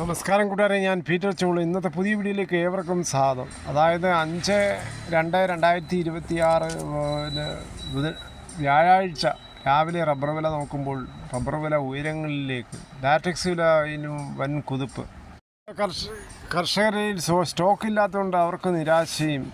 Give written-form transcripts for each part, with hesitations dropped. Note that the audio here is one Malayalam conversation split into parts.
നമസ്കാരം കൂട്ടുകാരെ, ഞാൻ പീറ്റർ ചോളു. ഇന്നത്തെ പുതിയ വീഡിയോയിലേക്ക് ഏവർക്കും സ്വാഗതം. അതായത് 5/2/2026 വ്യാഴാഴ്ച രാവിലെ റബ്ബർ വില നോക്കുമ്പോൾ റബ്ബർ വില ഉയരങ്ങളിലേക്ക്, ലാറ്റക്സ് വിലയിലും വൻ കുതിപ്പ്. കർഷകരിൽ സ്റ്റോക്ക് ഇല്ലാത്തതുകൊണ്ട് അവർക്ക് നിരാശയും.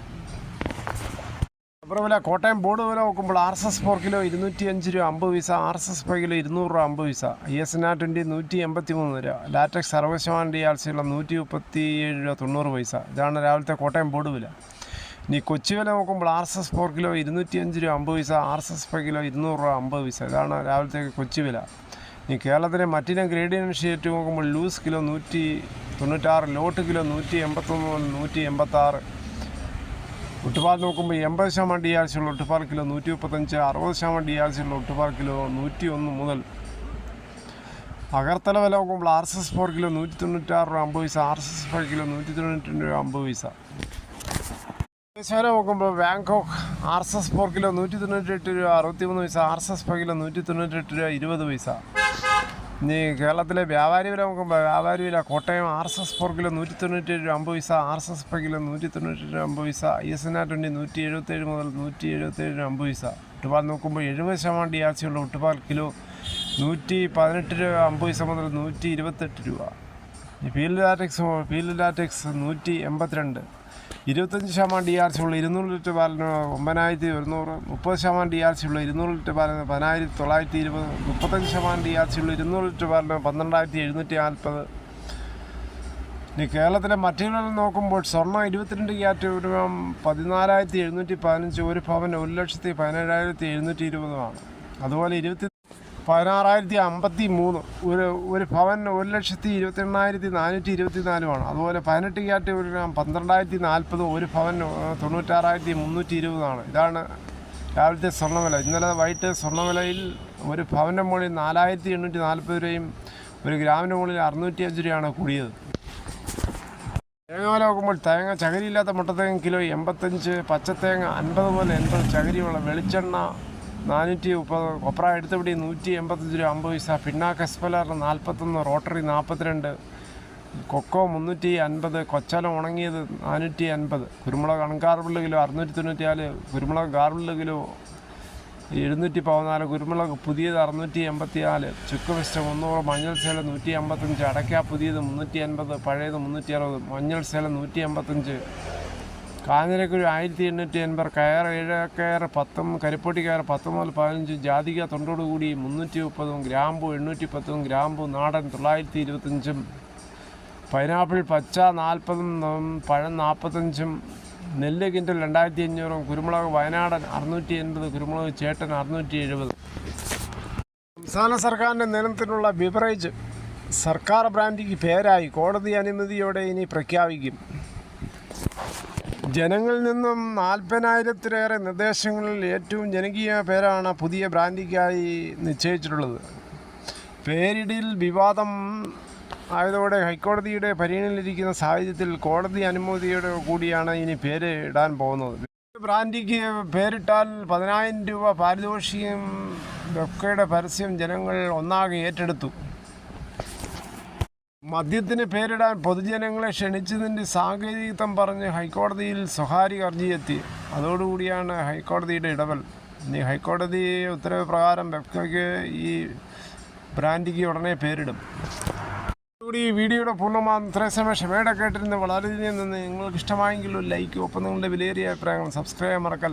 റബ്ബർ വില കോട്ടയം ബോർഡ് വില നോക്കുമ്പോൾ RSS 4 കിലോ 205 രൂപ 50 പൈസ, RSS 5 കിലോ 200 രൂപ 50 പൈസ, ISNA20 183 രൂപ, ലാറ്റക്സ് 60% DRC-യുള്ള 137 രൂപ 90 പൈസ. ഇതാണ് രാവിലത്തെ കോട്ടയം ബോർഡ് വില. ഇനി കൊച്ചി വില നോക്കുമ്പോൾ RSS 4 കിലോ 205 രൂപ 50 പൈസ, RSS 5 കിലോ 200 രൂപ 50 പൈസ. ഇതാണ് രാവിലത്തെ കൊച്ചി വില. ഇനി കേരളത്തിലെ മറ്റിനം ഗ്രേഡിയൻ ഷീറ്റ് നോക്കുമ്പോൾ ലൂസ് കിലോ 196, ലോട്ട് കിലോ 181 186. ഒട്ടുപാൽ നോക്കുമ്പോൾ 80% DRC-യുള്ള ഒട്ടുപാൽ കിലോ 135, 60% DRC-യുള്ള ഒട്ടുപാൽ കിലോ 101 മുതൽ. അഗർത്തല വില നോക്കുമ്പോൾ RSS 4 കിലോ 196 രൂപ 50 പൈസ, RSS 5 കിലോ 192 രൂപ 50 പൈസ. വില നോക്കുമ്പോൾ ബാങ്കോക്ക് RSS 4 കിലോ 198 രൂപ 63 പൈസ, RSS 5 കിലോ 198 രൂപ 20 പൈസ. ഇനി കേരളത്തിലെ വ്യാപാരി വില നോക്കുമ്പോൾ വ്യാപാരി വില കോട്ടയം RSS 4 കിലോ 197 രൂപ 50 പൈസ, RSS 5 കിലോ 197 രൂപ 50 പൈസ, ISNA20 177 മുതൽ 177 രൂപ 50 പൈസ. ഒട്ടുപാൽ നോക്കുമ്പോൾ 70% DRC-യുള്ള ഒട്ടുപാൽ കിലോ 118 രൂപ 50 പൈസ മുതൽ 128 രൂപ. ഫീൽഡ് ലാറ്റക്സ് 182, 25% DRC-യുള്ള 200 ലിറ്റർ പാലിന് 9100, 30% DRC-യുള്ള 200 ലിറ്റർ പാലിന് 10920, 35% DRC-യുള്ള 200 ലിറ്റർ പാലിന് 12740. ഇനി കേരളത്തിലെ മറ്റുള്ള നോക്കുമ്പോൾ സ്വർണ്ണം 22 ക്യാരറ്റ് 14715, ഒരു പവൻ 1,17,720. അതുപോലെ 16,053, ഒരു പവൻ 1,28,424. അതുപോലെ 18 ക്യാരറ്റ് 12,040, ഒരു പവൻ 96,320. ഇതാണ് രാവിലത്തെ സ്വർണ്ണവില. ഇന്നലെ വൈകിട്ട് സ്വർണ്ണവിലയിൽ ഒരു പവൻ്റെ മുകളിൽ 4,840 രൂപയും ഒരു ഗ്രാമിൻ്റെ മുകളിൽ 605 രൂപയാണ് കൂടിയത്. തേങ്ങ വില നോക്കുമ്പോൾ തേങ്ങ ചകിരിയില്ലാത്ത മുട്ടത്തേങ്ങ കിലോ 85, പച്ചത്തേങ്ങ 50 പോലെ 80, ചകിരിയുള്ള വെളിച്ചെണ്ണ 430, കൊപ്ര എടുത്തപിടി 185 രൂപ 50 പൈസ, പിണ്ണാക്ക് എസ്പെലർ 41, റോട്ടറി 42, കൊക്കോ 350, കൊച്ചലം ഉണങ്ങിയത് 450, കുരുമുളക് അൺഗാർബിൾഡ് കിലോ 694, കുരുമുളക് ഗാർബിൾഡ് കിലോ 714, കുരുമുളക് പുതിയത് 684, ചുക്ക് വെസ്റ്റ് 300, മഞ്ഞൾ സേലം 155, അടയ്ക്ക പുതിയത് 380, പഴയത് 360, മഞ്ഞൾ സേലം 155, കാഞ്ഞിരക്കുരു 1880, കയർ 7 കയർ 10, കരിപ്പൊട്ടി കയർ 10 മുതൽ 15, ജാതിക തൊണ്ടോട് കൂടി 330, ഗ്രാമ്പു 810, ഗ്രാമ്പു നാടൻ 925, പൈനാപ്പിൾ പച്ച 40, പഴം 45, നെല്ല് കിൻഡൽ 2500, കുരുമുളക് വയനാടൻ 680, കുരുമുളക് ചേട്ടൻ 670. സംസ്ഥാന സർക്കാരിൻ്റെ നിലനിൽപ്പിനുള്ള ബിവറേജ് സർക്കാർ ബ്രാൻഡിക്ക് പേരായി കോടതി അനുമതിയോടെ ഇനി പ്രഖ്യാപിക്കും. ജനങ്ങളിൽ നിന്നും 40,000-ലേറെ നിർദ്ദേശങ്ങളിൽ ഏറ്റവും ജനകീയ പേരാണ് പുതിയ ബ്രാൻഡിക്കായി നിശ്ചയിച്ചിട്ടുള്ളത്. പേരിടിൽ വിവാദം ആയതോടെ ഹൈക്കോടതിയുടെ പരിഗണനയിലിരിക്കുന്ന സാഹചര്യത്തിൽ കോടതി അനുമതിയോടെ കൂടിയാണ് ഇനി പേര് ഇടാൻ പോകുന്നത്. ബ്രാൻഡിക്ക് പേരിട്ടാൽ 10,000 രൂപ പാരിതോഷികം ഒക്കെയുടെ പരസ്യം ജനങ്ങൾ ഒന്നാകെ ഏറ്റെടുത്തു. മദ്യത്തിന് പേരിടാൻ പൊതുജനങ്ങളെ ക്ഷണിച്ചതിൻ്റെ സാങ്കേതികത്വം പറഞ്ഞ് ഹൈക്കോടതിയിൽ സ്വകാര്യ ഹർജിയെത്തി. അതോടുകൂടിയാണ് ഹൈക്കോടതിയുടെ ഇടപെടൽ. ഇനി ഹൈക്കോടതി ഉത്തരവ് പ്രകാരം വെബ്കോയ്ക്ക് ഈ ബ്രാൻഡിക്ക് ഉടനെ പേരിടും. ഈ വീഡിയോയുടെ പൂർണ്ണമാകും. ഇത്രയും സമയം ക്ഷമയുടെ കേട്ടിരുന്ന് വളരെയധികം നിന്ന് നിങ്ങൾക്ക് ഇഷ്ടമായെങ്കിൽ ഒരു ലൈക്ക്, ഒപ്പം നിങ്ങളുടെ വിലയേറിയ അഭിപ്രായങ്ങൾ സബ്സ്ക്രൈബ് മറക്കൽ.